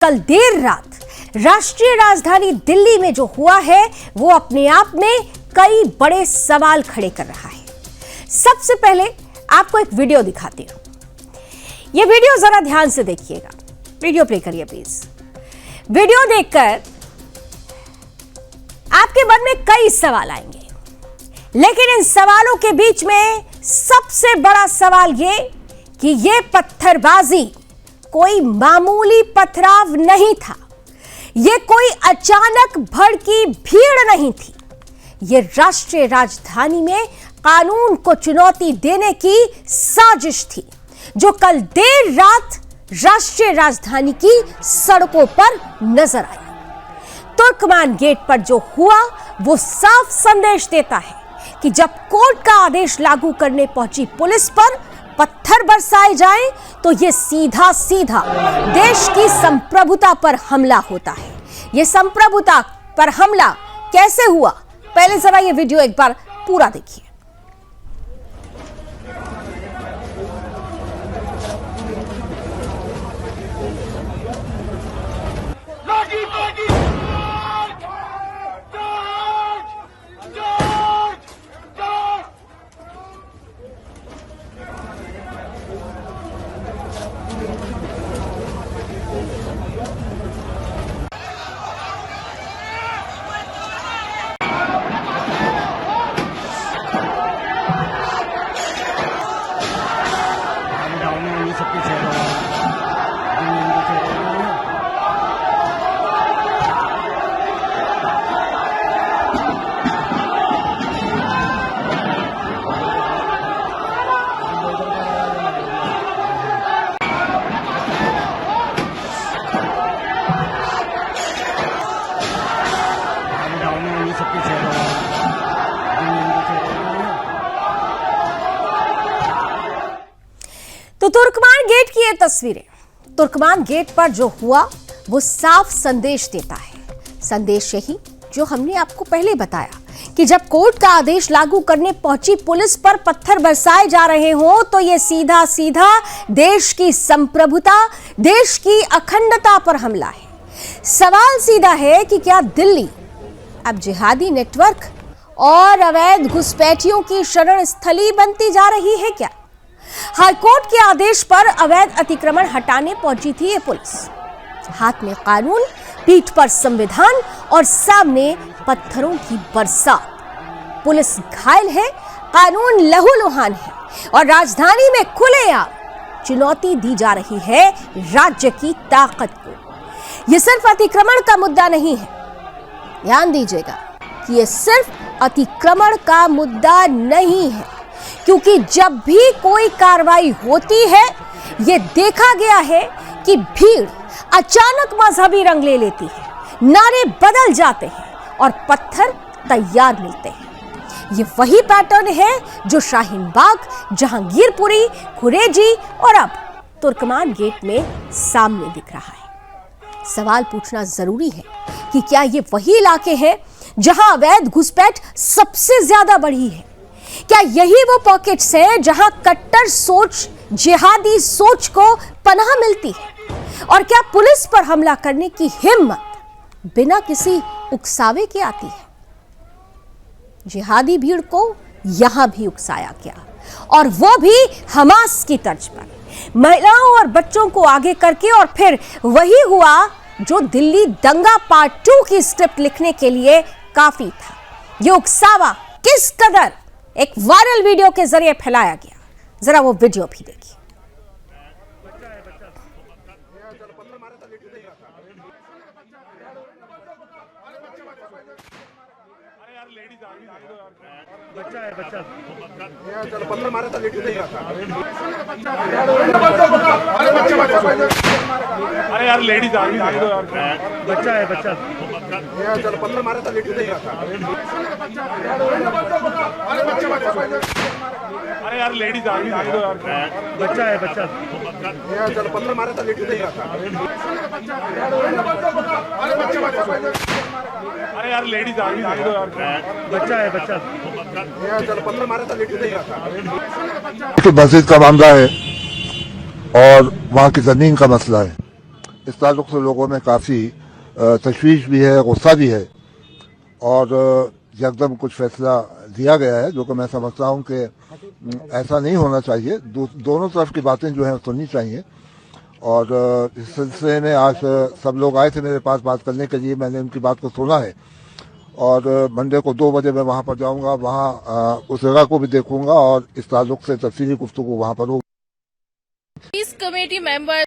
कल देर रात राष्ट्रीय राजधानी दिल्ली में जो हुआ है वो अपने आप में कई बड़े सवाल खड़े कर रहा है। सबसे पहले आपको एक वीडियो दिखाती हूं। यह वीडियो जरा ध्यान से देखिएगा। वीडियो प्ले करिए प्लीज। वीडियो देखकर आपके मन में कई सवाल आएंगे, लेकिन इन सवालों के बीच में सबसे बड़ा सवाल ये कि यह पत्थरबाजी कोई मामूली पथराव नहीं था। यह कोई अचानक भड़की भीड़ नहीं थी। यह राष्ट्रीय राजधानी में कानून को चुनौती देने की साजिश थी, जो कल देर रात राष्ट्रीय राजधानी की सड़कों पर नजर आई। तुर्कमान गेट पर जो हुआ वो साफ संदेश देता है कि जब कोर्ट का आदेश लागू करने पहुंची पुलिस पर पत्थर बरसाए जाएं तो यह सीधा सीधा देश की संप्रभुता पर हमला होता है। यह संप्रभुता पर हमला कैसे हुआ, पहले जरा यह वीडियो एक बार पूरा देखिए। तो तुर्कमान गेट की ये तस्वीरें, तुर्कमान गेट पर जो हुआ वो साफ संदेश देता है। संदेश यही जो हमने आपको पहले बताया कि जब कोर्ट का आदेश लागू करने पहुंची पुलिस पर पत्थर बरसाए जा रहे हों तो ये सीधा सीधा देश की संप्रभुता, देश की अखंडता पर हमला है। सवाल सीधा है कि क्या दिल्ली अब जिहादी नेटवर्क और अवैध घुसपैठियों की शरण स्थली बनती जा रही है क्या? हाईकोर्ट के आदेश पर अवैध अतिक्रमण हटाने पहुंची थी ये पुलिस। हाथ में कानून, पीठ पर संविधान और सामने पत्थरों की बरसात। पुलिस घायल है, कानून लहूलुहान है और राजधानी में खुलेआम चुनौती दी जा रही है राज्य की ताकत को। यह सिर्फ अतिक्रमण का मुद्दा नहीं है। ध्यान दीजिएगा कि यह सिर्फ अतिक्रमण का मुद्दा नहीं है, क्योंकि जब भी कोई कार्रवाई होती है यह देखा गया है कि भीड़ अचानक मजहबी रंग ले लेती है, नारे बदल जाते हैं और पत्थर तैयार मिलते हैं। यह वही पैटर्न है जो शाहीन बाग, जहांगीरपुरी, कुरेजी और अब तुर्कमान गेट में सामने दिख रहा है। सवाल पूछना जरूरी है कि क्या ये वही इलाके हैं जहां अवैध घुसपैठ सबसे ज्यादा बढ़ी है? क्या यही वो पॉकेट्स हैं जहां कट्टर सोच, जिहादी सोच को पनाह मिलती है? और क्या पुलिस पर हमला करने की हिम्मत बिना किसी उकसावे के आती है? जिहादी भीड़ को यहां भी उकसाया गया, और वो भी हमास की तर्ज पर, महिलाओं और बच्चों को आगे करके। और फिर वही हुआ जो दिल्ली दंगा पार्ट 2 की स्क्रिप्ट लिखने के लिए काफी था। ये उकसावा किस कदर एक वायरल वीडियो के जरिए फैलाया गया, जरा वो वीडियो भी देखिए। बच्चा है, बच्चा चल पत्थर मारा था, लेके नहीं रहा था। अरे यार लेडीज आ गई, बच्चा है, बच्चा चल पत्थर मारा था, लेके नहीं रहा था। अरे यार लेडीज आ गई, बच्चा है, बच्चा चल पत्थर मारा था, लेके नहीं रहा था। अरे यार लेडीज आ गई, बच्चा है, बच्चा चल पत्थर मारा था, लेके नहीं रहा था। तो मस्जिद का मामला है और वहाँ की जमीन का मसला है। इस ताल्लुक से लोगों में काफ़ी तशवीश भी है, गुस्सा भी है और यकदम कुछ फैसला दिया गया है जो कि मैं समझता हूँ कि ऐसा नहीं होना चाहिए। दोनों तरफ की बातें जो हैं सुननी चाहिए और इस सिलसिले में आज सब लोग आए थे मेरे पास बात करने के लिए। मैंने उनकी बात को सुना है और मंडे को 2 बजे मैं वहाँ पर जाऊँगा, वहाँ उस जगह को भी देखूँगा और इस ताल्लुक से तफसीली गुफ्तगू वहाँ पर होगी। इस कमेटी मेंबर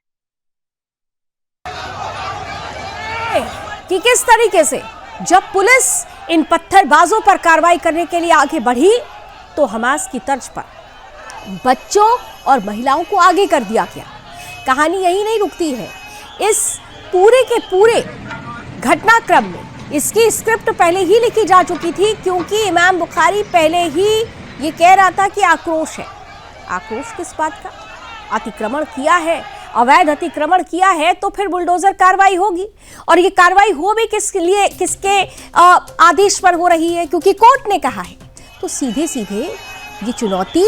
कि किस तरीके से जब पुलिस इन पत्थरबाजों पर कार्रवाई करने के लिए आगे बढ़ी तो हमास की तर्ज पर बच्चों और महिलाओं को आगे कर दिया गया। कहानी यही नहीं रुकती है। इस पूरे के पूरे घटनाक्रम में इसकी स्क्रिप्ट पहले ही लिखी जा चुकी थी, क्योंकि इमाम बुखारी पहले ही ये कह रहा था कि आक्रोश है। आक्रोश किस बात का? अतिक्रमण किया है, अवैध अतिक्रमण किया है तो फिर बुलडोजर कार्रवाई होगी। और ये कार्रवाई हो भी किसके लिए, किसके आदेश पर हो रही है? क्योंकि कोर्ट ने कहा है। तो सीधे सीधे ये चुनौती,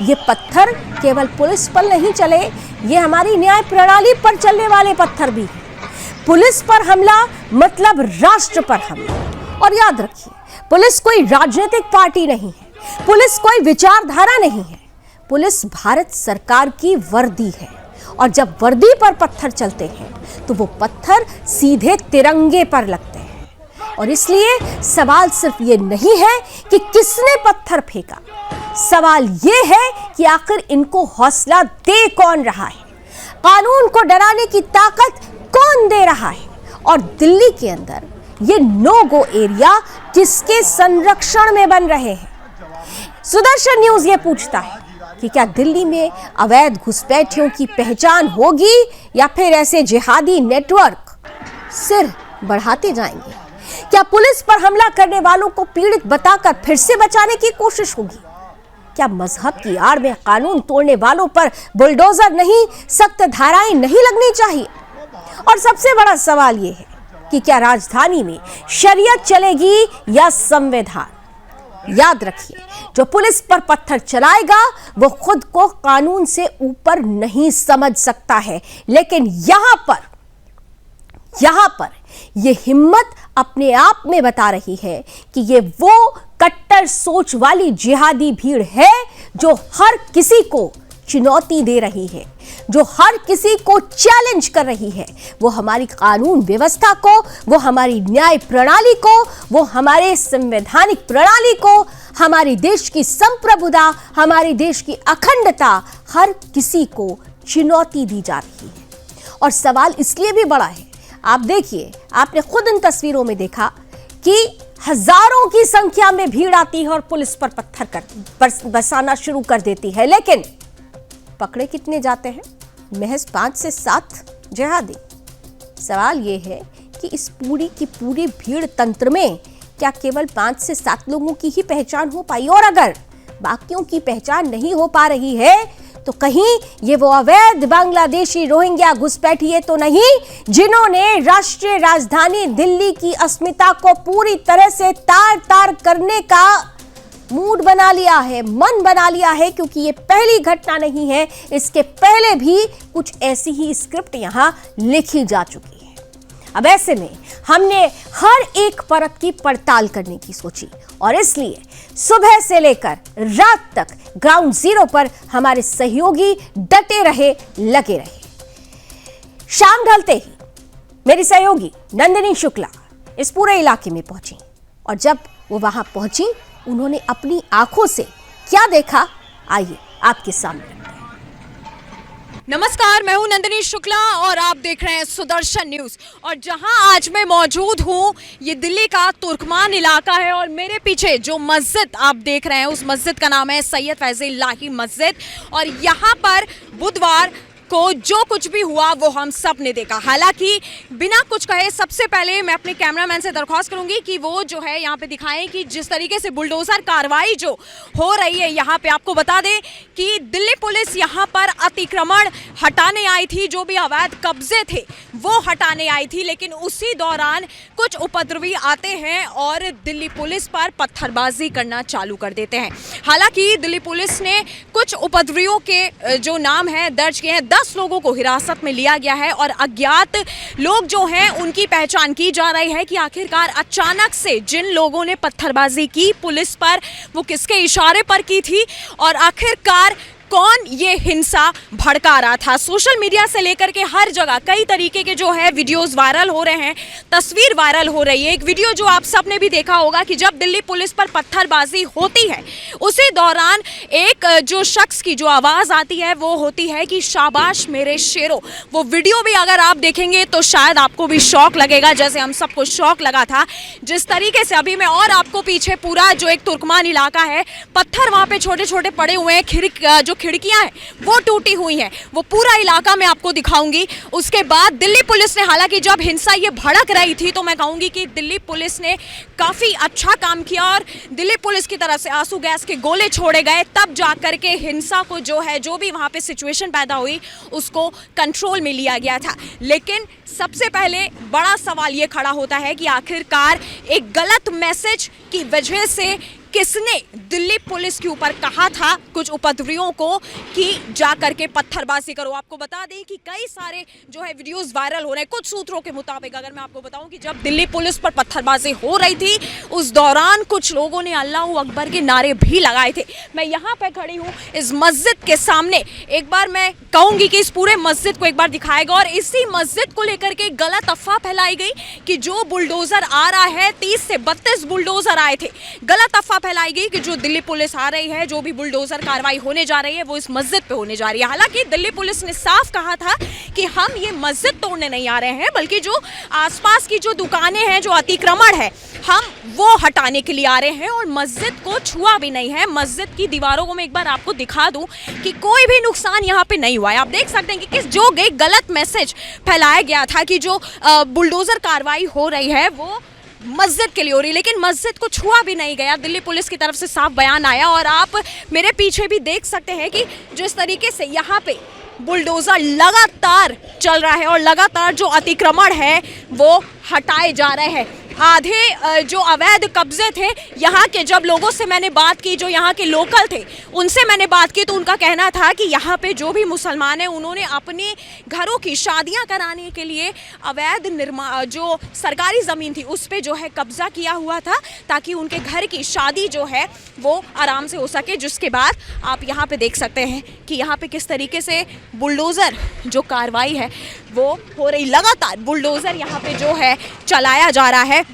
ये पत्थर केवल पुलिस पर नहीं चले, ये हमारी न्याय प्रणाली पर चलने वाले पत्थर भी हैं। पुलिस पर हमला मतलब राष्ट्र पर हमला। और याद रखिए, पुलिस कोई राजनीतिक पार्टी नहीं है, पुलिस कोई विचारधारा नहीं है, पुलिस भारत सरकार की वर्दी है। और जब वर्दी पर पत्थर चलते हैं तो वो पत्थर सीधे तिरंगे पर लगते हैं। और इसलिए सवाल सिर्फ ये नहीं है कि किसने पत्थर फेंका, सवाल ये है कि आखिर इनको हौसला दे कौन रहा है, कानून को डराने की ताकत कौन दे रहा है, और दिल्ली के अंदर ये नो गो एरिया किसके संरक्षण में बन रहे हैं। सुदर्शन न्यूज ये पूछता है कि क्या दिल्ली में अवैध घुसपैठियों की पहचान होगी या फिर ऐसे जिहादी नेटवर्क सिर बढ़ाते जाएंगे? क्या पुलिस पर हमला करने वालों को पीड़ित बताकर फिर से बचाने की कोशिश होगी? क्या मजहब की आड़ में कानून तोड़ने वालों पर बुलडोजर नहीं, सख्त धाराएं नहीं लगनी चाहिए? और सबसे बड़ा सवाल यह है कि क्या राजधानी में शरीयत चलेगी या संविधान? याद रखिए, जो पुलिस पर पत्थर चलाएगा वो खुद को कानून से ऊपर नहीं समझ सकता है, लेकिन यहां पर ये हिम्मत अपने आप में बता रही है कि ये वो कट्टर सोच वाली जिहादी भीड़ है जो हर किसी को चुनौती दे रही है, जो हर किसी को चैलेंज कर रही है। वो हमारी कानून व्यवस्था को, वो हमारी न्याय प्रणाली को, वो हमारे संवैधानिक प्रणाली को, हमारे देश की संप्रभुता, हमारे देश की अखंडता, हर किसी को चुनौती दी जा रही है। और सवाल इसलिए भी बड़ा है, आप देखिए, आपने खुद इन तस्वीरों में देखा कि हजारों की संख्या में भीड़ आती है और पुलिस पर पत्थर बरसाना शुरू कर देती है, लेकिन पकड़े कितने जाते हैं? महज 5 से 7 जिहादी। सवाल यह है कि इस पूरी की पूरी भीड़ तंत्र में क्या केवल 5 से 7 लोगों की ही पहचान हो पाई? और अगर बाकियों की पहचान नहीं हो पा रही है तो कहीं ये वो अवैध बांग्लादेशी रोहिंग्या घुसपैठिए तो नहीं जिन्होंने राष्ट्रीय राजधानी दिल्ली की अस्मिता को पूरी तरह से तार-तार करने का मूड बना लिया है, मन बना लिया है? क्योंकि ये पहली घटना नहीं है, इसके पहले भी कुछ ऐसी ही स्क्रिप्ट यहां लिखी जा चुकी है। अब ऐसे में हमने हर एक परत की पड़ताल करने की सोची और इसलिए सुबह से लेकर रात तक ग्राउंड जीरो पर हमारे सहयोगी डटे रहे, लगे रहे। शाम ढलते ही मेरी सहयोगी नंदिनी शुक्ला इस पूरे इलाके में पहुंची और जब वो वहां पहुंची उन्होंने अपनी आंखों से क्या देखा, आइए आपके सामने। नमस्कार, मैं हूं नंदिनी शुक्ला और आप देख रहे हैं सुदर्शन न्यूज। और जहां आज मैं मौजूद हूं ये दिल्ली का तुर्कमान इलाका है और मेरे पीछे जो मस्जिद आप देख रहे हैं उस मस्जिद का नाम है सैयद फैज़ल इलाही मस्जिद। और यहाँ पर बुधवार को जो कुछ भी हुआ वो हम सब ने देखा। हालांकि बिना कुछ कहे सबसे पहले मैं अपने कैमरामैन से दरख्वास्त करूंगी कि वो जो है यहाँ पे दिखाएं कि जिस तरीके से बुलडोजर कार्रवाई जो हो रही है यहाँ पे, आपको बता दें कि दिल्ली पुलिस यहाँ पर अतिक्रमण हटाने आई थी, जो भी अवैध कब्जे थे वो हटाने आई थी, लेकिन उसी दौरान कुछ उपद्रवी आते हैं और दिल्ली पुलिस पर पत्थरबाजी करना चालू कर देते हैं। हालांकि दिल्ली पुलिस ने कुछ उपद्रवियों के जो नाम है दर्ज किए हैं। 10 लोगों को हिरासत में लिया गया है और अज्ञात लोग जो हैं उनकी पहचान की जा रही है कि आखिरकार अचानक से जिन लोगों ने पत्थरबाजी की पुलिस पर, वो किसके इशारे पर की थी और आखिरकार कौन ये हिंसा भड़का रहा था। सोशल मीडिया से लेकर के हर जगह कई तरीके के जो है वीडियोस वायरल हो रहे हैं, तस्वीर वायरल हो रही है। एक वीडियो जो आप सबने भी देखा होगा कि जब दिल्ली पुलिस पर पत्थरबाजी होती है उसी दौरान एक जो शख्स की जो आवाज़ आती है वो होती है कि शाबाश मेरे शेरों। वो वीडियो भी अगर आप देखेंगे तो शायद आपको भी शौक लगेगा, जैसे हम सबको शौक लगा था। जिस तरीके से अभी मैं और आपको पीछे पूरा जो एक तुर्कमान इलाका है, पत्थर वहाँ पे छोटे छोटे पड़े हुए हैं, जो खिड़कियां हैं वो टूटी हुई हैं, वो पूरा इलाका मैं आपको दिखाऊंगी। उसके बाद दिल्ली पुलिस ने, हालांकि जब हिंसा ये भड़क रही थी तो मैं कहूंगी कि दिल्ली पुलिस ने काफ़ी अच्छा काम किया और दिल्ली पुलिस की तरफ से आंसू गैस के गोले छोड़े गए, तब जाकर के हिंसा को जो है, जो भी वहाँ पे सिचुएशन पैदा हुई उसको कंट्रोल में लिया गया था। लेकिन सबसे पहले बड़ा सवाल ये खड़ा होता है कि आखिरकार एक गलत मैसेज की वजह से किसने दिल्ली पुलिस के ऊपर कहा था कुछ उपद्रवियों को कि जा करके पत्थरबाजी करो। आपको बता दें कि कई सारे जो है वीडियोस वायरल हो रहे हैं। कुछ सूत्रों के मुताबिक अगर मैं आपको बताऊं कि जब दिल्ली पुलिस पर पत्थरबाजी हो रही थी उस दौरान कुछ लोगों ने अल्लाहू अकबर के नारे भी लगाए थे। मैं यहाँ पे खड़ी हूँ इस मस्जिद के सामने, एक बार मैं कहूँगी कि इस पूरे मस्जिद को एक बार दिखाएगा और इसी मस्जिद को लेकर के गलत अफवाह फैलाई गई कि जो बुलडोजर आ रहा है, 30 से 32 बुलडोजर आए थे। गलत अफवाह फैलाई गई कि जो दिल्ली पुलिस आ रही है, जो भी बुलडोजर कार्रवाई होने जा रही है वो इस मस्जिद पे होने जा रही है। हालांकि दिल्ली पुलिस ने साफ कहा था कि हम ये मस्जिद तोड़ने नहीं आ रहे हैं, बल्कि जो आसपास की जो दुकानें हैं, जो अतिक्रमण है, हम वो हटाने के लिए आ रहे हैं और मस्जिद को छुआ भी नहीं है। मस्जिद की दीवारों को मैं एक बार आपको दिखा दूं कि कोई भी नुकसान यहाँ पे नहीं हुआ है। आप देख सकते हैं कि किस जो एक गलत मैसेज फैलाया गया था कि जो बुलडोजर कार्रवाई हो रही है वो मस्जिद के लिए हो रही, लेकिन मस्जिद को छुआ भी नहीं गया। दिल्ली पुलिस की तरफ से साफ बयान आया और आप मेरे पीछे भी देख सकते हैं कि जिस तरीके से यहाँ पे बुलडोजर लगातार चल रहा है और लगातार जो अतिक्रमण है वो हटाए जा रहे हैं। आधे जो अवैध कब्जे थे यहाँ के, जब लोगों से मैंने बात की, जो यहाँ के लोकल थे उनसे मैंने बात की, तो उनका कहना था कि यहाँ पे जो भी मुसलमान हैं उन्होंने अपने घरों की शादियाँ कराने के लिए अवैध जो सरकारी ज़मीन थी उस पर जो है कब्जा किया हुआ था, ताकि उनके घर की शादी जो है वो आराम से हो सके। जिसके बाद आप यहाँ पे देख सकते हैं कि यहाँ पे किस तरीके से बुलडोज़र जो कार्रवाई है वो हो रही, लगातार बुलडोज़र यहाँ पे जो है चलाया जा रहा है।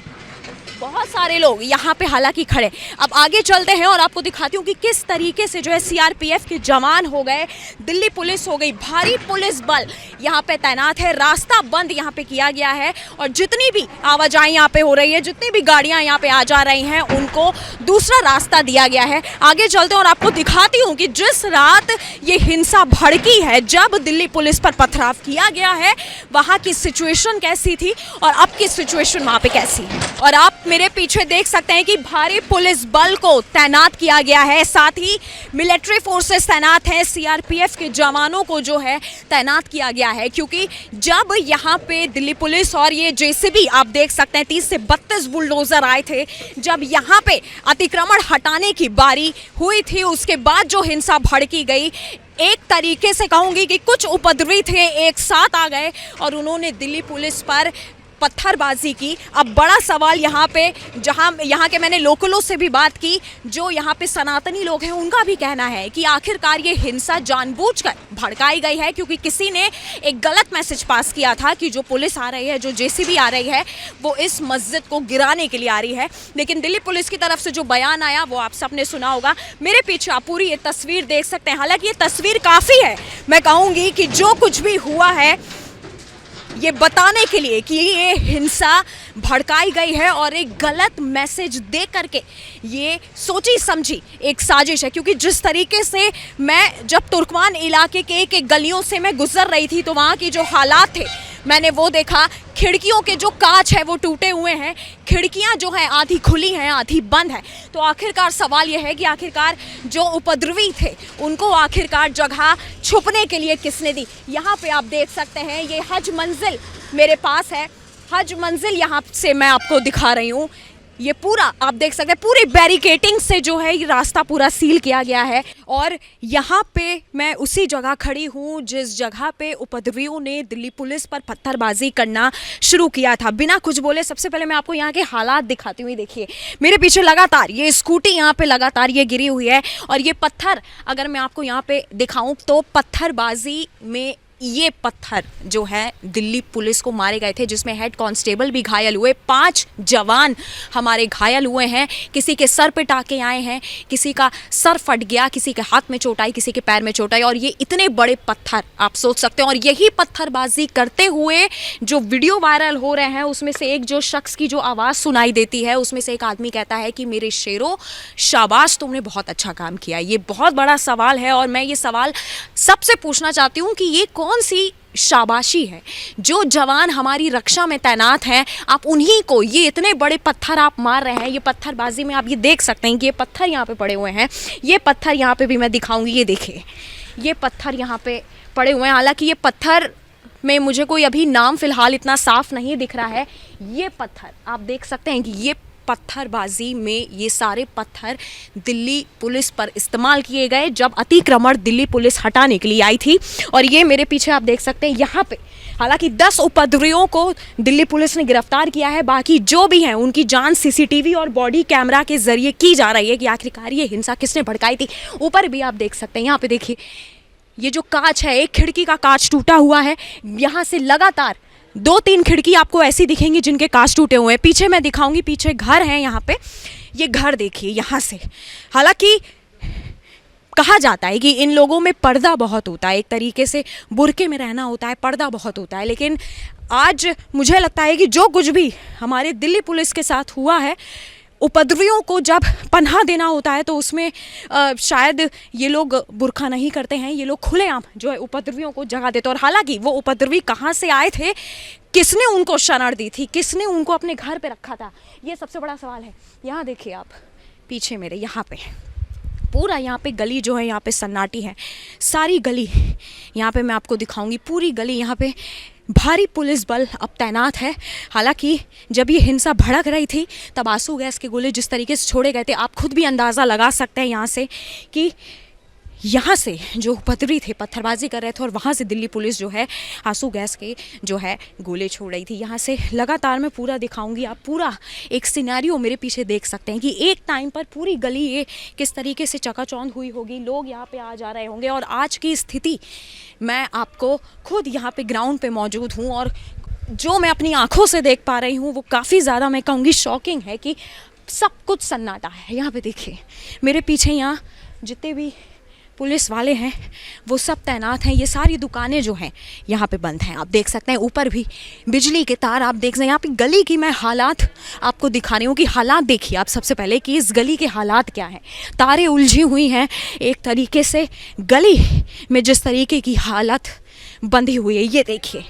बहुत सारे लोग यहाँ पे हालांकि खड़े। अब आगे चलते हैं और आपको दिखाती हूँ कि किस तरीके से जो है सीआरपीएफ के जवान हो गए, दिल्ली पुलिस हो गई, भारी पुलिस बल यहाँ पे तैनात है। रास्ता बंद यहाँ पे किया गया है और जितनी भी आवाजाही यहाँ पे हो रही है, जितनी भी गाड़ियाँ यहाँ पे आ जा रही हैं, उनको दूसरा रास्ता दिया गया है। आगे चलते हैं और आपको दिखाती हूँ कि जिस रात ये हिंसा भड़की है, जब दिल्ली पुलिस पर पथराव किया गया है, वहाँ की सिचुएशन कैसी थी और अब की सिचुएशन वहाँ पे कैसी है। और आप मेरे पीछे देख सकते हैं कि भारी पुलिस बल को तैनात किया गया है, साथ ही मिलिट्री फोर्सेस तैनात हैं, सीआरपीएफ के जवानों को जो है तैनात किया गया है। क्योंकि जब यहाँ पे दिल्ली पुलिस और ये जेसीबी, आप देख सकते हैं 30 से 32 बुलडोजर आए थे, जब यहाँ पे अतिक्रमण हटाने की बारी हुई थी, उसके बाद जो हिंसा भड़की गई, एक तरीके से कहूँगी कि कुछ उपद्रवी थे एक साथ आ गए और उन्होंने दिल्ली पुलिस पर पत्थरबाजी की। अब बड़ा सवाल यहाँ पे, जहाँ यहाँ के मैंने लोकलों से भी बात की, जो यहाँ पे सनातनी लोग हैं, उनका भी कहना है कि आखिरकार ये हिंसा जानबूझकर भड़काई गई है, क्योंकि किसी ने एक गलत मैसेज पास किया था कि जो पुलिस आ रही है, जो जेसीबी आ रही है, वो इस मस्जिद को गिराने के लिए आ रही है। लेकिन दिल्ली पुलिस की तरफ से जो बयान आया वो आप सबने सुना होगा। मेरे पीछे आप पूरी ये तस्वीर देख सकते हैं। हालांकि ये तस्वीर काफ़ी है, मैं कहूँगी कि जो कुछ भी हुआ है ये बताने के लिए कि ये हिंसा भड़काई गई है और एक गलत मैसेज दे करके ये सोची समझी एक साजिश है। क्योंकि जिस तरीके से मैं जब तुर्कमान इलाके के एक गलियों से मैं गुजर रही थी तो वहाँ की जो हालात थे मैंने वो देखा। खिड़कियों के जो कांच है वो टूटे हुए हैं, खिड़कियां जो हैं आधी खुली हैं आधी बंद है। तो आखिरकार सवाल ये है कि आखिरकार जो उपद्रवी थे उनको आखिरकार जगह छुपने के लिए किसने दी। यहाँ पे आप देख सकते हैं ये हज मंजिल मेरे पास है, हज मंजिल यहाँ से मैं आपको दिखा रही हूँ। ये पूरा आप देख सकते हैं, पूरी बैरिकेटिंग से जो है ये रास्ता पूरा सील किया गया है। और यहाँ पे मैं उसी जगह खड़ी हूँ जिस जगह पे उपद्रवियों ने दिल्ली पुलिस पर पत्थरबाजी करना शुरू किया था। बिना कुछ बोले सबसे पहले मैं आपको यहाँ के हालात दिखाती हुई, देखिए मेरे पीछे लगातार ये स्कूटी यहाँ पे लगातार ये गिरी हुई है। और ये पत्थर अगर मैं आपको यहाँ पे दिखाऊँ तो पत्थरबाजी में ये पत्थर जो है दिल्ली पुलिस को मारे गए थे, जिसमें हेड कांस्टेबल भी घायल हुए, 5 जवान हमारे घायल हुए हैं। किसी के सर पे टाके आए हैं, किसी का सर फट गया, किसी के हाथ में चोट आई, किसी के पैर में चोट आई। और ये इतने बड़े पत्थर आप सोच सकते हैं। और यही पत्थरबाजी करते हुए जो वीडियो वायरल हो रहे हैं उसमें से एक जो शख्स की जो आवाज़ सुनाई देती है उसमें से एक आदमी कहता है कि मेरे शेरों शाबाश, तुमने बहुत अच्छा काम किया। ये बहुत बड़ा सवाल है और मैं ये सवाल सबसे पूछना चाहती हूँ कि ये कौन सी शाबाशी है? जो जवान हमारी रक्षा में तैनात हैं, आप उन्हीं को ये इतने बड़े पत्थर आप मार रहे हैं। ये पत्थरबाजी में आप ये देख सकते हैं कि ये पत्थर यहाँ पे पड़े हुए हैं। ये पत्थर यहाँ पे भी मैं दिखाऊंगी, ये देखिए ये पत्थर यहाँ पे पड़े हुए हैं। हालांकि ये पत्थर में मुझे कोई अभी नाम फिलहाल इतना साफ नहीं दिख रहा है। ये पत्थर आप देख सकते हैं कि ये पत्थरबाजी में ये सारे पत्थर दिल्ली पुलिस पर इस्तेमाल किए गए जब अतिक्रमण दिल्ली पुलिस हटाने के लिए आई थी। और ये मेरे पीछे आप देख सकते हैं यहाँ पे हालांकि 10 उपद्रवियों को दिल्ली पुलिस ने गिरफ्तार किया है। बाकी जो भी हैं उनकी जांच सीसीटीवी और बॉडी कैमरा के जरिए की जा रही है कि आखिरकार ये हिंसा किसने भड़काई थी। ऊपर भी आप देख सकते हैं, यहाँ पे देखिए ये जो कांच है, एक खिड़की का कांच टूटा हुआ है। यहाँ से लगातार 2-3 खिड़की आपको ऐसी दिखेंगी जिनके कांच टूटे हुए हैं। पीछे मैं दिखाऊंगी, पीछे घर है यहाँ पे, ये घर देखिए यहाँ से। हालांकि कहा जाता है कि इन लोगों में पर्दा बहुत होता है, एक तरीके से बुर्के में रहना होता है, पर्दा बहुत होता है। लेकिन आज मुझे लगता है कि जो कुछ भी हमारे दिल्ली पुलिस के साथ हुआ है, उपद्रवियों को जब पनाह देना होता है तो उसमें शायद ये लोग बुर्का नहीं करते हैं, ये लोग खुलेआम जो है उपद्रवियों को जगह देते। और हालांकि वो उपद्रवी कहाँ से आए थे, किसने उनको शरण दी थी, किसने उनको अपने घर पे रखा था, ये सबसे बड़ा सवाल है। यहाँ देखिए आप पीछे मेरे, यहाँ पे पूरा यहाँ पे गली जो है यहाँ पे सन्नाटी है, सारी गली यहाँ पे मैं आपको दिखाऊंगी। पूरी गली यहाँ पे भारी पुलिस बल अब तैनात है। हालांकि जब ये हिंसा भड़क रही थी तब आंसू गैस के गोले जिस तरीके से छोड़े गए थे, आप खुद भी अंदाज़ा लगा सकते हैं यहाँ से कि यहाँ से जो उपद्रवी थे पत्थरबाजी कर रहे थे और वहाँ से दिल्ली पुलिस जो है आंसू गैस के जो है गोले छोड़ रही थी। यहाँ से लगातार मैं पूरा दिखाऊंगी, आप पूरा एक सिनेरियो मेरे पीछे देख सकते हैं कि एक टाइम पर पूरी गली ये किस तरीके से चकाचौंध हुई होगी, लोग यहाँ पे आ जा रहे होंगे। और आज की स्थिति मैं आपको खुद यहाँ पे ग्राउंड पे मौजूद हूँ और जो मैं अपनी आँखों से देख पा रही हूँ वो काफ़ी ज़्यादा मैं कहूँगी शॉकिंग है कि सब कुछ सन्नाटा है। यहाँ पे देखिए मेरे पीछे यहाँ जितने भी पुलिस वाले हैं वो सब तैनात हैं। ये सारी दुकानें जो हैं यहाँ पे बंद हैं, आप देख सकते हैं। ऊपर भी बिजली के तार आप देख सकते हैं। यहाँ पे गली की मैं हालात आपको दिखा रही हूँ कि हालात देखिए आप सबसे पहले कि इस गली के हालात क्या हैं। तारें उलझी हुई हैं एक तरीके से, गली में जिस तरीके की हालत बंधी हुई है ये देखिए।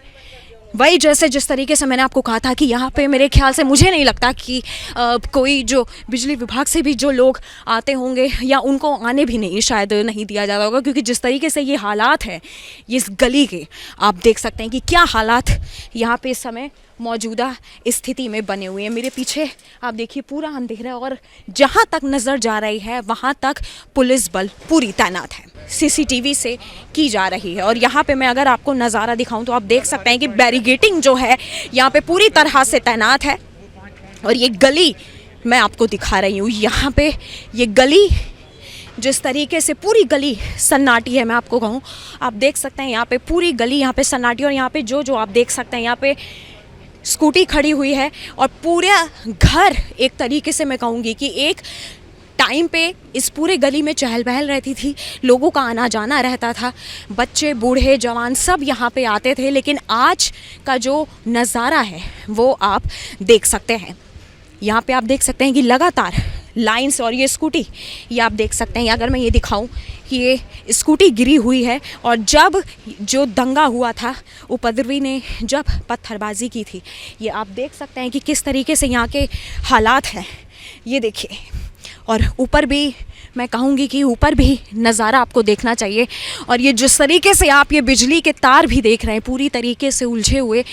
वही जैसे जिस तरीके से मैंने आपको कहा था कि यहाँ पे मेरे ख्याल से मुझे नहीं लगता कि कोई जो बिजली विभाग से भी जो लोग आते होंगे या उनको आने भी नहीं शायद नहीं दिया जाता होगा, क्योंकि जिस तरीके से ये हालात हैं इस गली के, आप देख सकते हैं कि क्या हालात यहाँ पे इस समय मौजूदा स्थिति में बने हुए हैं। मेरे पीछे आप देखिए पूरा अंधेरा है और जहाँ तक नज़र जा रही है वहाँ तक पुलिस बल पूरी तैनात है, सीसीटीवी से की जा रही है। और यहाँ पे मैं अगर आपको नज़ारा दिखाऊं तो आप देख सकते हैं कि बैरिकेटिंग जो है यहाँ पे पूरी तरह से तैनात है। और ये गली मैं आपको दिखा रही हूँ, यहाँ पे ये गली जिस तरीके से पूरी गली सन्नाटी है, मैं आपको कहूँ आप देख सकते हैं यहाँ पे पूरी गली यहाँ पे सन्नाटी। और यहाँ पे जो आप देख सकते हैं यहाँ पे स्कूटी खड़ी हुई है और पूरा घर एक तरीके से मैं कहूँगी कि एक टाइम पे इस पूरे गली में चहल पहल रहती थी, लोगों का आना जाना रहता था, बच्चे बूढ़े जवान सब यहाँ पे आते थे। लेकिन आज का जो नज़ारा है वो आप देख सकते हैं। यहाँ पे आप देख सकते हैं कि लगातार लाइन्स और ये स्कूटी ये आप देख सकते हैं। अगर मैं ये दिखाऊं कि ये स्कूटी गिरी हुई है और जब जो दंगा हुआ था उपद्रवी ने जब पत्थरबाजी की थी, ये आप देख सकते हैं कि किस तरीके से यहाँ के हालात हैं, ये देखिए। और ऊपर भी मैं कहूँगी कि ऊपर भी नज़ारा आपको देखना चाहिए। और ये जिस तरीके से आप ये बिजली के तार भी देख रहे हैं पूरी तरीके से उलझे हुए,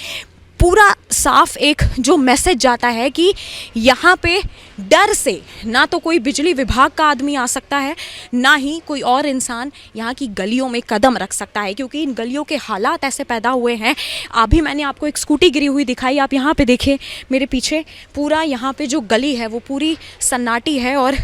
पूरा साफ एक जो मैसेज जाता है कि यहाँ पे डर से ना तो कोई बिजली विभाग का आदमी आ सकता है, ना ही कोई और इंसान यहाँ की गलियों में कदम रख सकता है, क्योंकि इन गलियों के हालात ऐसे पैदा हुए हैं। अभी मैंने आपको एक स्कूटी गिरी हुई दिखाई, आप यहाँ पे देखिए मेरे पीछे पूरा यहाँ पे जो गली है वो पूरी सन्नाटी है और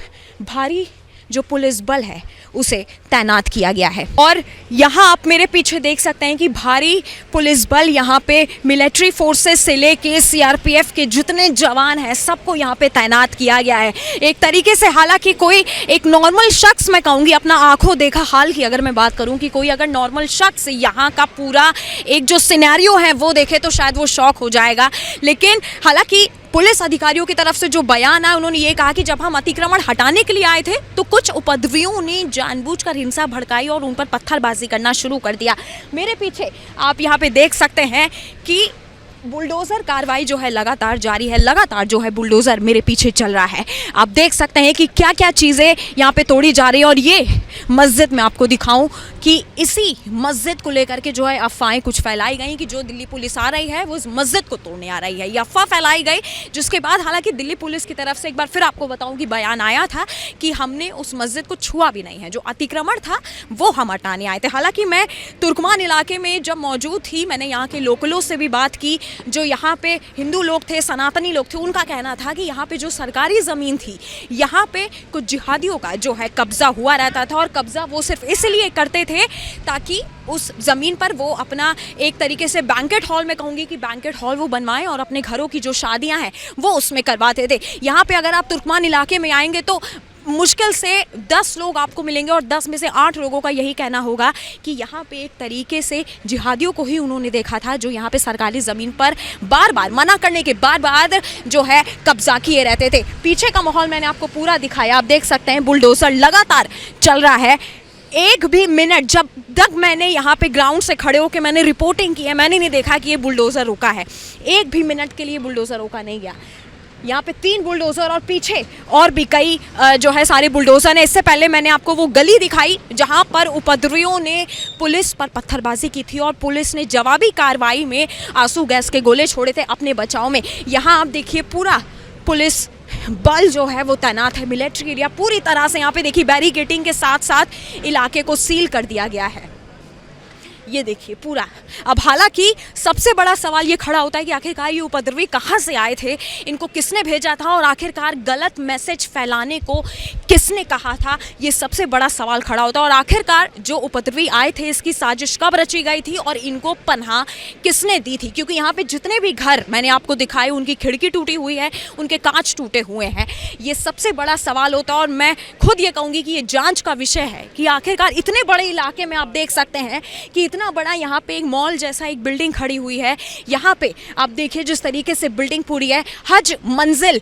भारी जो पुलिस बल है उसे तैनात किया गया है। और यहाँ आप मेरे पीछे देख सकते हैं कि भारी पुलिस बल यहाँ पे मिलिट्री फोर्सेस से लेके सीआरपीएफ के जितने जवान हैं सबको यहाँ पे तैनात किया गया है। एक तरीके से हालांकि कोई एक नॉर्मल शख्स, मैं कहूँगी अपना आंखों देखा हाल की अगर मैं बात करूँ कि कोई अगर नॉर्मल शख्स यहाँ का पूरा एक जो सिनेरियो है वो देखे तो शायद वो शॉक हो जाएगा। लेकिन हालांकि पुलिस अधिकारियों की तरफ से जो बयान है उन्होंने ये कहा कि जब हम अतिक्रमण हटाने के लिए आए थे तो कुछ उपद्रवियों ने जानबूझकर हिंसा भड़काई और उन पर पत्थरबाजी करना शुरू कर दिया। मेरे पीछे आप यहाँ पे देख सकते हैं कि बुलडोज़र कार्रवाई जो है लगातार जारी है, लगातार जो है बुलडोज़र मेरे पीछे चल रहा है। आप देख सकते हैं कि क्या क्या चीज़ें यहाँ पे तोड़ी जा रही है। और ये मस्जिद में आपको दिखाऊं कि इसी मस्जिद को लेकर के जो है अफवाहें कुछ फैलाई गई कि जो दिल्ली पुलिस आ रही है वो इस मस्जिद को तोड़ने आ रही है, ये अफवाह फैलाई गई। जिसके बाद हालांकि दिल्ली पुलिस की तरफ से एक बार फिर आपको बताऊं कि बयान आया था कि हमने उस मस्जिद को छुआ भी नहीं है, जो अतिक्रमण था वो हम हटाने आए थे। हालांकि मैं तुर्कमान इलाके में जब मौजूद थी, मैंने यहाँ के लोकलों से भी बात की, जो यहाँ पे हिंदू लोग थे, सनातनी लोग थे, उनका कहना था कि यहाँ पे जो सरकारी ज़मीन थी यहाँ पे कुछ जिहादियों का जो है कब्ज़ा हुआ रहता था, और कब्ज़ा वो सिर्फ इसलिए करते थे ताकि उस ज़मीन पर वो अपना एक तरीके से बैंकेट हॉल, मैं कहूँगी कि बैंकेट हॉल वो बनवाएं और अपने घरों की जो शादियाँ हैं वो उसमें करवाते थे। यहाँ पे अगर आप तुर्कमान इलाके में आएंगे तो मुश्किल से 10 लोग आपको मिलेंगे और 10 में से 8 लोगों का यही कहना होगा कि यहाँ पे एक तरीके से जिहादियों को ही उन्होंने देखा था, जो यहाँ पे सरकारी ज़मीन पर बार बार मना करने के बाद जो है कब्जा किए रहते थे। पीछे का माहौल मैंने आपको पूरा दिखाया, आप देख सकते हैं बुलडोज़र लगातार चल रहा है। एक भी मिनट जब तक मैंने यहाँ पे ग्राउंड से खड़े होकर मैंने रिपोर्टिंग की है, मैंने नहीं देखा कि ये बुलडोज़र रुका है। एक भी मिनट के लिए बुलडोज़र रोका नहीं गया। यहाँ पे 3 बुलडोज़र और पीछे और भी कई जो है सारे बुलडोज़र हैं। इससे पहले मैंने आपको वो गली दिखाई जहाँ पर उपद्रवियों ने पुलिस पर पत्थरबाजी की थी और पुलिस ने जवाबी कार्रवाई में आंसू गैस के गोले छोड़े थे अपने बचाव में। यहाँ आप देखिए पूरा पुलिस बल जो है वो तैनात है, मिलिट्री एरिया पूरी तरह से यहाँ पे देखिए बैरिकेडिंग के साथ साथ इलाके को सील कर दिया गया है। ये देखिए पूरा। अब हालांकि सबसे बड़ा सवाल ये खड़ा होता है कि आखिरकार ये उपद्रवी कहाँ से आए थे, इनको किसने भेजा था और आखिरकार गलत मैसेज फैलाने को किसने कहा था, ये सबसे बड़ा सवाल खड़ा होता है। और आखिरकार जो उपद्रवी आए थे इसकी साजिश कब रची गई थी और इनको पनाह किसने दी थी, क्योंकि यहाँ पे जितने भी घर मैंने आपको दिखाए उनकी खिड़की टूटी हुई है, उनके कांच टूटे हुए हैं। ये सबसे बड़ा सवाल होता है और मैं खुद ये कहूँगी कि ये जाँच का विषय है कि आखिरकार इतने बड़े इलाके में आप देख सकते हैं कि इतना बड़ा यहाँ पे एक मॉल जैसा एक बिल्डिंग खड़ी हुई है। यहाँ पे आप देखिए जिस तरीके से बिल्डिंग पूरी है, हज मंजिल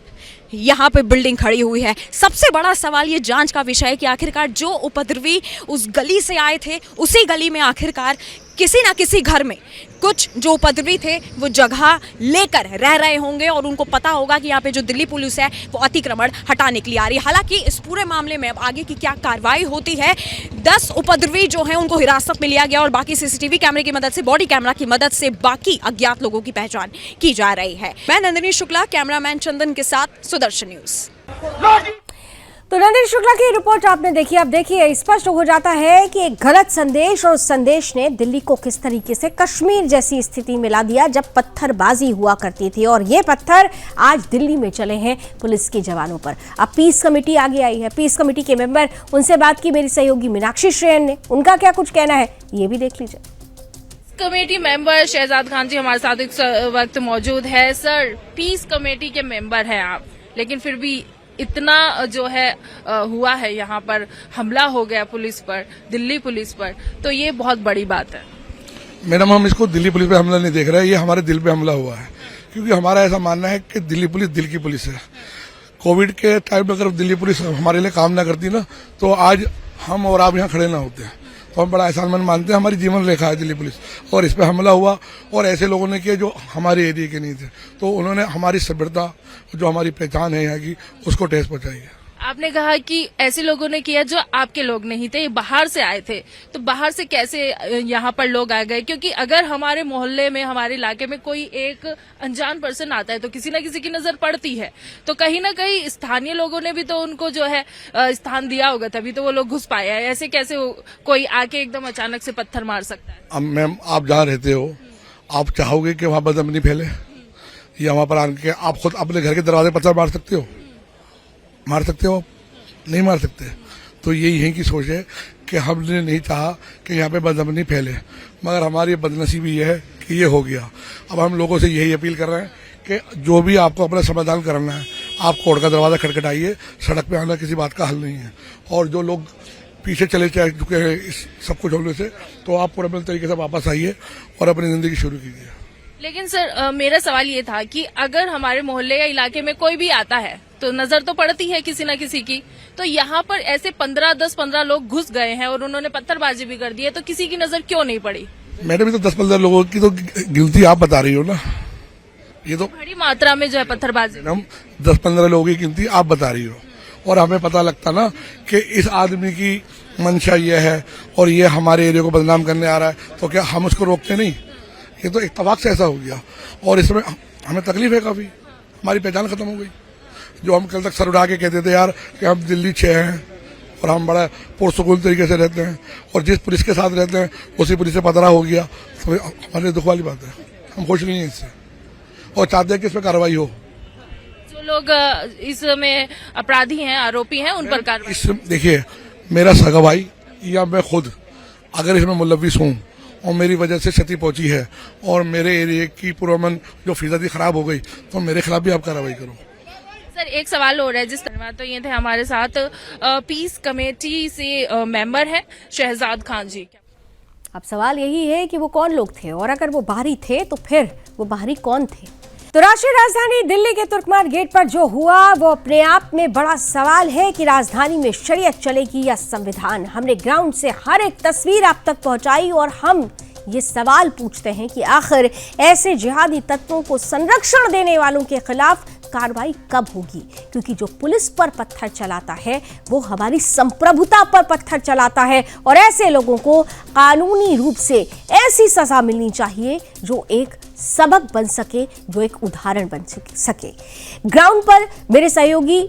यहाँ पे बिल्डिंग खड़ी हुई है। सबसे बड़ा सवाल ये जांच का विषय है कि आखिरकार जो उपद्रवी उस गली से आए थे उसी गली में आखिरकार किसी ना किसी घर में कुछ जो उपद्रवी थे वो जगह लेकर रह रहे होंगे और उनको पता होगा कि यहाँ पे जो दिल्ली पुलिस है वो अतिक्रमण हटाने के लिए आ रही है। हालांकि इस पूरे मामले में अब आगे की क्या कार्रवाई होती है, 10 उपद्रवी जो हैं उनको हिरासत में लिया गया और बाकी सीसीटीवी कैमरे की मदद से, बॉडी कैमरा की मदद से बाकी अज्ञात लोगों की पहचान की जा रही है। मैं नंदिनी शुक्ला, कैमरामैन चंदन के साथ, सुदर्शन न्यूज। तो नंदिनी शुक्ला की रिपोर्ट आपने देखी। अब देखिए स्पष्ट हो जाता है कि एक गलत संदेश और उस संदेश ने दिल्ली को किस तरीके से कश्मीर जैसी स्थिति में ला दिया जब पत्थरबाजी हुआ करती थी, और ये पत्थर आज दिल्ली में चले हैं पुलिस के जवानों पर। अब पीस कमेटी आगे आई है, पीस कमेटी के मेंबर, उनसे बात की मेरी सहयोगी मीनाक्षी श्रेयन ने, उनका क्या कुछ कहना है ये भी देख लीजिए। कमेटी मेंबर शहजाद खान जी हमारे साथ इस वक्त मौजूद है। सर, पीस कमेटी के मेंबर हैं आप, लेकिन फिर भी इतना जो है हुआ है, यहाँ पर हमला हो गया पुलिस पर, दिल्ली पुलिस पर, तो ये बहुत बड़ी बात है। मैडम, हम इसको दिल्ली पुलिस पे हमला नहीं देख रहे, ये हमारे दिल पे हमला हुआ है, क्योंकि हमारा ऐसा मानना है कि दिल्ली पुलिस दिल की पुलिस है। कोविड के टाइम में अगर दिल्ली पुलिस हमारे लिए काम ना करती ना तो आज हम और आप यहाँ खड़े ना होते हैं। तो हम बड़ा एहसानमंद मानते हैं, हमारी जीवन रेखा है दिल्ली पुलिस, और इस पे हमला हुआ और ऐसे लोगों ने किया जो हमारे एरिया के नहीं थे, तो उन्होंने हमारी सभ्यता जो हमारी पहचान है यहाँ की उसको ठेस पहुंचाई है। आपने कहा कि ऐसे लोगों ने किया जो आपके लोग नहीं थे, ये बाहर से आए थे, तो बाहर से कैसे यहाँ पर लोग आ गए? क्योंकि अगर हमारे मोहल्ले में, हमारे इलाके में कोई एक अनजान पर्सन आता है तो किसी न किसी की नजर पड़ती है, तो कहीं ना कहीं स्थानीय लोगों ने भी तो उनको जो है स्थान दिया होगा, तभी तो वो लोग घुस पाए हैं। ऐसे कैसे कोई आके एकदम अचानक से पत्थर मार सकता है? अब मैम, आप जहाँ रहते हो, आप चाहोगे कि वहाँ बदअमनी फैले, या वहाँ पर आके आप खुद अपने घर के दरवाजे पत्थर मार सकते हो? मार सकते हो? नहीं मार सकते। तो यही की सोच है कि हमने नहीं चाहा कि यहाँ पे बदअमनी फैले, मगर हमारी बदनसीबी ये है कि ये हो गया। अब हम लोगों से यही अपील कर रहे हैं कि जो भी आपको अपना समाधान करना है, आप कोर्ट का दरवाजा खटखटाइए, सड़क पे आना किसी बात का हल नहीं है। और जो लोग पीछे चले चुके हैं इस सब कुछ होने से, तो आप पूरे तरीके से वापस आइए और अपनी जिंदगी शुरू कीजिए। लेकिन सर, मेरा सवाल ये था कि अगर हमारे मोहल्ले या इलाके में कोई भी आता है तो नजर तो पड़ती है किसी न किसी की, तो यहाँ पर ऐसे 10-15 लोग घुस गए हैं और उन्होंने पत्थरबाजी भी कर दी है, तो किसी की नजर क्यों नहीं पड़ी? मैडम, भी तो 10-15 लोगों की तो गिनती आप बता रही हो ना, ये तो बड़ी मात्रा में जो है पत्थरबाजी। मैडम 10-15 लोगों की गिनती आप बता रही हो, और हमें पता लगता ना कि इस आदमी की मंशा ये है और ये हमारे एरिया को बदनाम करने आ रहा है, तो क्या हम उसको रोकते नहीं? ये तो इत्तेफाक से ऐसा हो गया, और इसमें हमें तकलीफ है काफी, हमारी पहचान खत्म हो गई। जो हम कल तक सर उठा के कहते थे यार कि हम दिल्ली 6 हैं और हम बड़ा पुरसुकून तरीके से रहते हैं, और जिस पुलिस के साथ रहते हैं उसी पुलिस से पतरा हो गया, तो हमारे लिए दुख वाली बात है। हम खुश नहीं हैं इससे और चाहते हैं कि इस पर कार्रवाई हो। जो लोग इसमें अपराधी हैं, आरोपी हैं, उन पर कार्रवाई। देखिए, मेरा सगा भाई या मैं खुद अगर इसमें मुलविस हूँ और मेरी वजह से क्षति पहुंची है और मेरे एरिया की पुरअमन जो फिजादी खराब हो गई, तो मेरे खिलाफ भी आप कार्रवाई करो। सर, एक सवाल हो रहा है, जिस तरह तो ये थे हमारे साथ पीस कमेटी से मेंबर हैं शहजाद खान जी। अब सवाल यही है कि वो कौन लोग थे, और अगर वो बाहरी थे तो फिर वो बाहरी कौन थे? तो राष्ट्रीय राजधानी दिल्ली के तुर्कमान गेट पर जो हुआ वो अपने आप में बड़ा सवाल है कि राजधानी में शरीयत चलेगी या संविधान। हमने ग्राउंड से हर एक तस्वीर आप तक पहुंचाई और हम ये सवाल पूछते हैं कि आखिर ऐसे जिहादी तत्वों को संरक्षण देने वालों के खिलाफ कार्रवाई कब होगी? क्योंकि जो पुलिस पर पत्थर चलाता है वो हमारी संप्रभुता पर पत्थर चलाता है, और ऐसे लोगों को कानूनी रूप से ऐसी सजा मिलनी चाहिए जो एक सबक बन सके, जो एक उदाहरण बन सके। ग्राउंड पर मेरे सहयोगी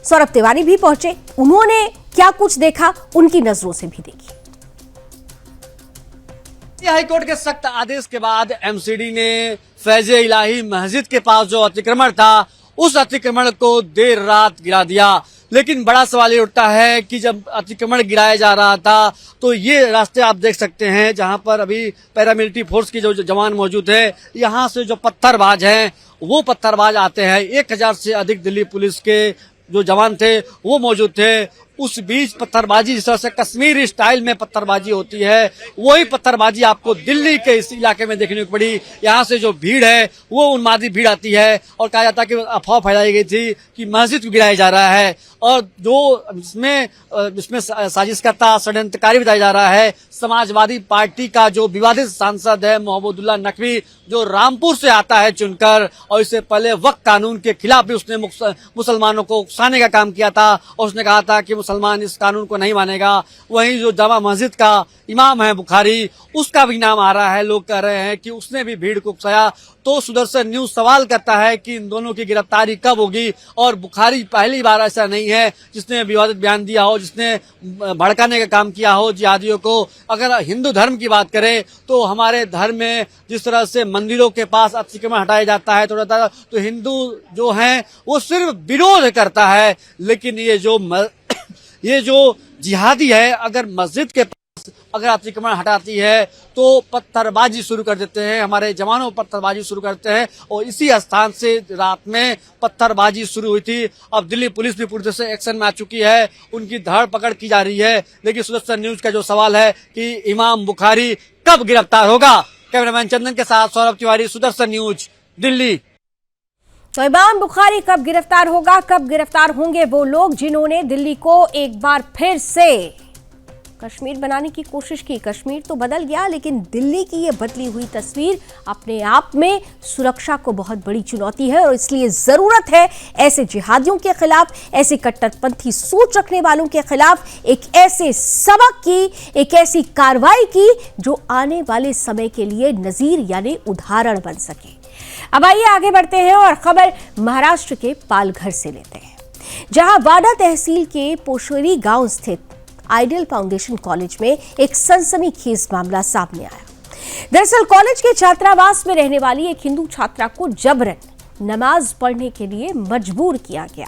सौरभ तिवारी भी पहुंचे, उन्होंने क्या कुछ देखा उनकी नजरों से भी देखी। हाईकोर्ट के सख्त आदेश के बाद एमसीडी ने फैज़े इलाही मस्जिद के पास जो अतिक्रमण था, उस अतिक्रमण को देर रात गिरा दिया। लेकिन बड़ा सवाल ये उठता है कि जब अतिक्रमण गिराया जा रहा था तो ये रास्ते आप देख सकते हैं जहां पर अभी पैरामिलिट्री फोर्स की जो जवान मौजूद है, यहाँ से जो पत्थरबाज हैं वो पत्थरबाज आते हैं। 1000 से अधिक दिल्ली पुलिस के जो जवान थे वो मौजूद थे। उस बीच पत्थरबाजी, जिस तरह से कश्मीरी स्टाइल में पत्थरबाजी होती है, वही पत्थरबाजी आपको दिल्ली के इस इलाके में देखने को पड़ी। यहाँ से जो भीड़ है वो उन्मादी भीड़ आती है और कहा जाता है कि अफवाह फैलाई गई थी कि मस्जिद को गिराया जा रहा है, और जो इसमें साजिशकर्ता षड्यंत्रकारी बताया जा रहा है समाजवादी पार्टी का जो विवादित सांसद है मोहम्मदुल्लाह नकवी, जो रामपुर से आता है चुनकर, और इससे पहले वक्फ कानून के खिलाफ भी उसने मुसलमानों को उकसाने का काम किया था और उसने कहा था कि मुसलमान इस कानून को नहीं मानेगा। वहीं जो जामा मस्जिद का इमाम है बुखारी, उसका भी नाम आ रहा है। लोग कह रहे हैं कि उसने भी भीड़ को उकसाया। तो सुदर्शन न्यूज सवाल करता है कि इन दोनों की गिरफ्तारी कब होगी? और बुखारी पहली बार ऐसा नहीं है जिसने विवादित बयान दिया हो, जिसने भड़काने का काम किया हो जिहादियों को। अगर हिंदू धर्म की बात करें तो हमारे धर्म में जिस तरह से मंदिरों के पास अतिक्रमण हटाया जाता है तो हिंदू जो हैं वो सिर्फ विरोध करता है। लेकिन ये जो जिहादी है, अगर मस्जिद के पास अगर अतिक्रमण हटाती है तो पत्थरबाजी शुरू कर देते हैं, हमारे जवानों पत्थरबाजी शुरू करते हैं। और इसी स्थान से रात में पत्थरबाजी शुरू हुई थी। अब दिल्ली पुलिस भी पूरी तरह से एक्शन में आ चुकी है, उनकी धर पकड़ की जा रही है। लेकिन सुदर्शन न्यूज का जो सवाल है कि इमाम बुखारी कब गिरफ्तार होगा? कैमरामैन चंदन के साथ सौरभ तिवारी, सुदर्शन न्यूज, दिल्ली। तो इमाम बुखारी कब गिरफ्तार होगा, कब गिरफ्तार होंगे वो लोग जिन्होंने दिल्ली को एक बार फिर से कश्मीर बनाने की कोशिश की। कश्मीर तो बदल गया, लेकिन दिल्ली की ये बदली हुई तस्वीर अपने आप में सुरक्षा को बहुत बड़ी चुनौती है और इसलिए जरूरत है ऐसे जिहादियों के खिलाफ, ऐसे कट्टरपंथी सोच रखने वालों के खिलाफ एक ऐसे सबक की, एक ऐसी कार्रवाई की जो आने वाले समय के लिए नजीर यानी उदाहरण बन सके। अब आइए आगे बढ़ते हैं और खबर महाराष्ट्र के पालघर से लेते हैं, जहां वाडा तहसील के पोशेरी गांव स्थित आइडियल फाउंडेशन कॉलेज में एक सनसनीखेज मामला सामने आया। दरअसल कॉलेज के छात्रावास में रहने वाली एक हिंदू छात्रा को जबरन नमाज पढ़ने के लिए मजबूर किया गया।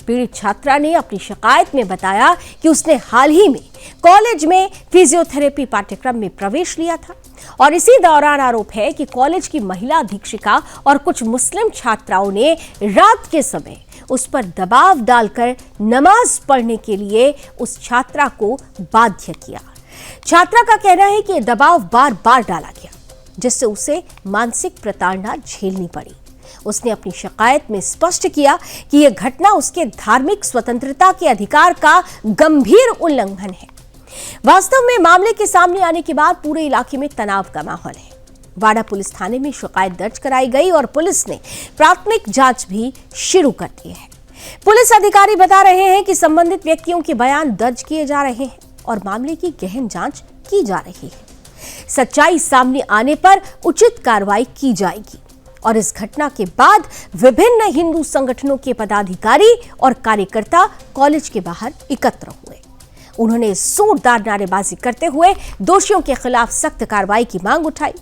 पीड़ित छात्रा ने अपनी शिकायत में बताया कि उसने हाल ही में कॉलेज में फिजियोथेरेपी पाठ्यक्रम में प्रवेश लिया था और इसी दौरान आरोप है कि कॉलेज की महिला अधीक्षिका और कुछ मुस्लिम छात्राओं ने रात के समय उस पर दबाव डालकर नमाज पढ़ने के लिए उस छात्रा को बाध्य किया। छात्रा का कहना है कि यह दबाव बार बार डाला गया, जिससे उसे मानसिक प्रताड़ना झेलनी पड़ी। उसने अपनी शिकायत में स्पष्ट किया कि यह घटना उसके धार्मिक स्वतंत्रता के अधिकार का गंभीर उल्लंघन है। वास्तव में मामले के सामने आने के बाद पूरे इलाके में तनाव का माहौल है। वाडा पुलिस थाने में शिकायत दर्ज कराई गई और पुलिस ने प्राथमिक जांच भी शुरू कर दी है। पुलिस अधिकारी बता रहे हैं कि संबंधित व्यक्तियों के बयान दर्ज किए जा रहे हैं और मामले की गहन जांच की जा रही है। सच्चाई सामने आने पर उचित कार्रवाई की जाएगी और इस घटना के बाद विभिन्न हिंदू संगठनों के पदाधिकारी और कार्यकर्ता कॉलेज के बाहर एकत्र हुए। उन्होंने जोरदार नारेबाजी करते हुए दोषियों के खिलाफ सख्त कार्रवाई की मांग उठाई।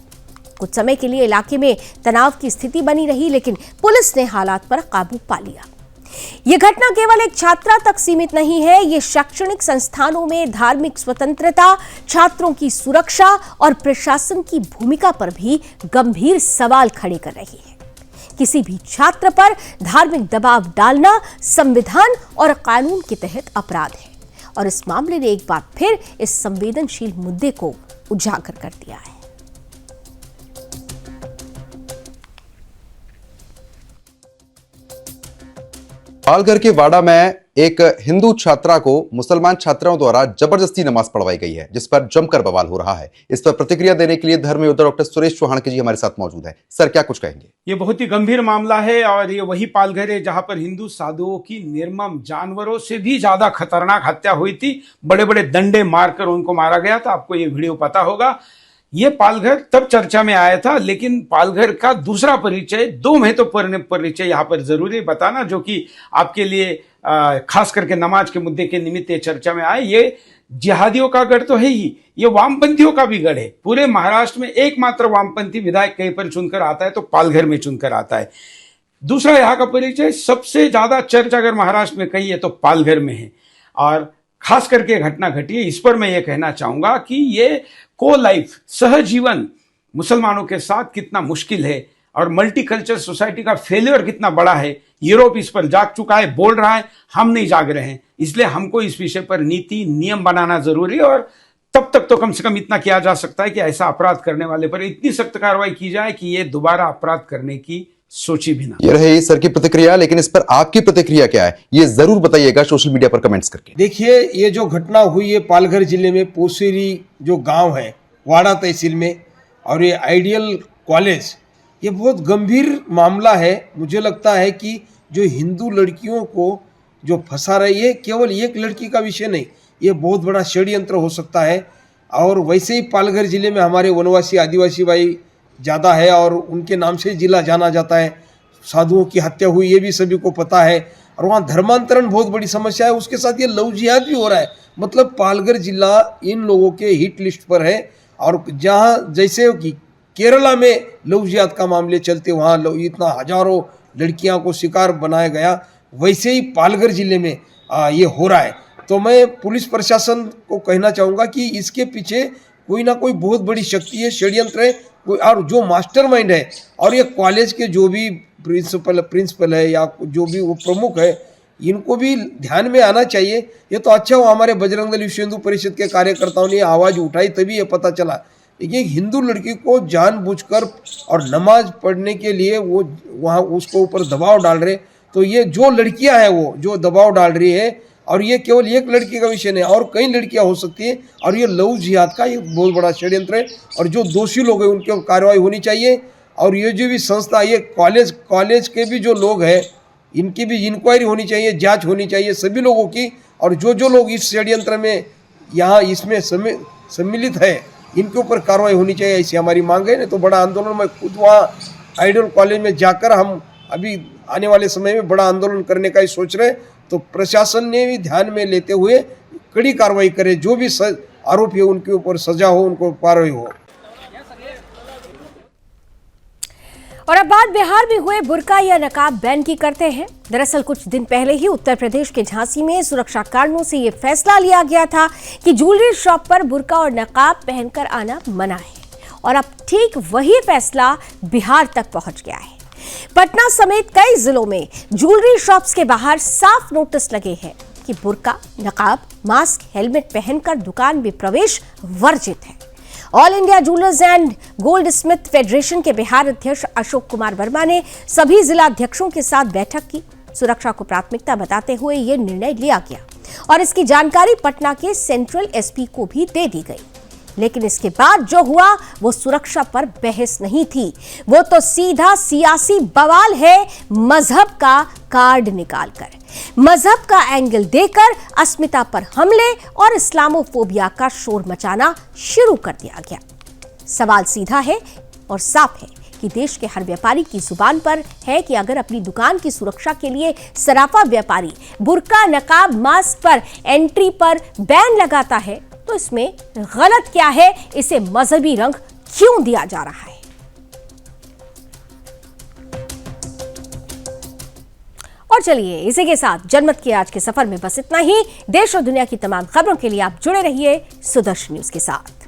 कुछ समय के लिए इलाके में तनाव की स्थिति बनी रही, लेकिन पुलिस ने हालात पर काबू पा लिया। यह घटना केवल एक छात्रा तक सीमित नहीं है, ये शैक्षणिक संस्थानों में धार्मिक स्वतंत्रता, छात्रों की सुरक्षा और प्रशासन की भूमिका पर भी गंभीर सवाल खड़े कर रही है। किसी भी छात्र पर धार्मिक दबाव डालना संविधान और कानून के तहत अपराध है और इस मामले ने एक बार फिर इस संवेदनशील मुद्दे को उजागर कर दिया है। पालघर के वाडा में एक हिंदू छात्रा को मुसलमान छात्राओं द्वारा जबरदस्ती नमाज पढ़वाई गई है, जिस पर जमकर बवाल हो रहा है। इस पर प्रतिक्रिया देने के लिए धर्म योद्धा डॉक्टर सुरेश चौहान जी हमारे साथ मौजूद है। सर, क्या कुछ कहेंगे? ये बहुत ही गंभीर मामला है और ये वही पालघर है जहां पर हिंदू साधुओं की निर्मम, जानवरों से भी ज्यादा खतरनाक हत्या हुई थी। बड़े बड़े डंडे मारकर उनको मारा गया था। आपको ये वीडियो पता होगा। ये पालघर तब चर्चा में आया था, लेकिन पालघर का दूसरा परिचय, दो महत्वपूर्ण परिचय यहाँ पर जरूरी बताना, जो कि आपके लिए खास करके नमाज के मुद्दे के निमित्त चर्चा में आए। ये जिहादियों का गढ़ तो है ही, ये वामपंथियों का भी गढ़ है। पूरे महाराष्ट्र में एकमात्र वामपंथी विधायक कहीं पर चुनकर आता है तो पालघर में चुनकर आता है। दूसरा यहाँ का परिचय, सबसे ज्यादा चर्चा अगर महाराष्ट्र में कही है तो पालघर में है और खास करके घटना घटी है। इस पर मैं ये कहना चाहूंगा कि ये को लाइफ, सहजीवन मुसलमानों के साथ कितना मुश्किल है और मल्टीकल्चर सोसाइटी का फेलियर कितना बड़ा है। यूरोप इस पर जाग चुका है, बोल रहा है, हम नहीं जाग रहे हैं। इसलिए हमको इस विषय पर नीति, नियम बनाना जरूरी है और तब तक तो कम से कम इतना किया जा सकता है कि ऐसा अपराध करने वाले पर इतनी सख्त कार्रवाई की जाए कि ये दोबारा अपराध करने की सोची भी ना। ये रही सर की प्रतिक्रिया, लेकिन इस पर आपकी प्रतिक्रिया क्या है ये जरूर बताइएगा सोशल मीडिया पर कमेंट्स करके। देखिए, ये जो घटना हुई है पालघर जिले में पोशेरी जो गांव है वाडा तहसील में, और ये आइडियल कॉलेज, ये बहुत गंभीर मामला है। मुझे लगता है कि जो हिंदू लड़कियों को जो फंसा रही है, केवल एक लड़की का विषय नहीं, ये बहुत बड़ा षड्यंत्र हो सकता है। और वैसे ही पालघर जिले में हमारे वनवासी आदिवासी भाई ज़्यादा है और उनके नाम से जिला जाना जाता है। साधुओं की हत्या हुई ये भी सभी को पता है और वहाँ धर्मांतरण बहुत बड़ी समस्या है। उसके साथ ये लव जिहाद भी हो रहा है। मतलब पालघर जिला इन लोगों के हिट लिस्ट पर है। और जहाँ जैसे कि केरला में लव जिहाद का मामले चलते, वहाँ इतना हजारों लड़कियाँ को शिकार बनाया गया, वैसे ही पालघर जिले में ये हो रहा है। तो मैं पुलिस प्रशासन को कहना चाहूँगा कि इसके पीछे कोई ना कोई बहुत बड़ी शक्ति है, षड्यंत्र है, और जो मास्टरमाइंड है और ये कॉलेज के जो भी प्रिंसिपल है या जो भी वो प्रमुख है, इनको भी ध्यान में आना चाहिए। ये तो अच्छा हुआ हमारे बजरंग दल विश्व हिंदू परिषद के कार्यकर्ताओं ने आवाज़ उठाई, तभी ये पता चला। देखिए, हिंदू लड़की को जानबूझकर और नमाज पढ़ने के लिए वो वहाँ उसको ऊपर दबाव डाल रहे, तो ये जो लड़कियां हैं वो जो दबाव डाल रही है और ये केवल एक लड़की का विषय नहीं, और कई लड़कियां हो सकती हैं, और ये लव जिहाद का एक बहुत बड़ा षड्यंत्र है। और जो दोषी लोग हैं उनके ऊपर कार्रवाई होनी चाहिए। और ये जो भी संस्था, ये कॉलेज के भी जो लोग हैं, इनकी भी इंक्वायरी होनी चाहिए, जांच होनी चाहिए सभी लोगों की। और जो लोग इस षड्यंत्र में यहाँ इसमें सम्मिलित है, इनके ऊपर कार्रवाई होनी चाहिए, ऐसी हमारी मांग है। नहीं तो बड़ा आंदोलन, मैं खुद वहाँ आइडियल कॉलेज में जाकर हम अभी आने वाले समय में बड़ा आंदोलन करने का ही सोच रहे। तो प्रशासन ने भी ध्यान में लेते हुए कड़ी कार्रवाई करे, जो भी आरोपी है उनके ऊपर सजा हो, उनको कार्रवाई हो। और अब बात बिहार में हुए बुर्का या नकाब बैन की करते हैं। दरअसल कुछ दिन पहले ही उत्तर प्रदेश के झांसी में सुरक्षा कारणों से यह फैसला लिया गया था कि ज्वेलरी शॉप पर बुर्का और नकाब पहनकर आना मना है। और अब ठीक वही फैसला बिहार तक पहुंच गया है। पटना समेत कई जिलों में ज्वेलरी शॉप्स के बाहर साफ नोटिस लगे हैं कि बुर्का, नकाब, मास्क, हेलमेट पहनकर दुकान में प्रवेश वर्जित है। All India jewellers and gold Smith federation के बिहार अध्यक्ष अशोक कुमार वर्मा ने सभी जिला अध्यक्षों के साथ बैठक की। सुरक्षा को प्राथमिकता बताते हुए यह निर्णय लिया गया और इसकी जानकारी पटना के सेंट्रल एसपी को भी दे दी गई। लेकिन इसके बाद जो हुआ वो सुरक्षा पर बहस नहीं थी, वो तो सीधा सियासी बवाल है। मजहब का कार्ड निकालकर, मजहब का एंगल देकर अस्मिता पर हमले और इस्लामोफोबिया का शोर मचाना शुरू कर दिया गया। सवाल सीधा है और साफ है कि देश के हर व्यापारी की जुबान पर है कि अगर अपनी दुकान की सुरक्षा के लिए सराफा व्यापारी बुर्का, नकाब, मास्क पर एंट्री पर बैन लगाता है तो इसमें गलत क्या है, इसे मजहबी रंग क्यों दिया जा रहा है। और चलिए इसी के साथ जनमत के आज के सफर में बस इतना ही। देश और दुनिया की तमाम खबरों के लिए आप जुड़े रहिए सुदर्शन न्यूज के साथ।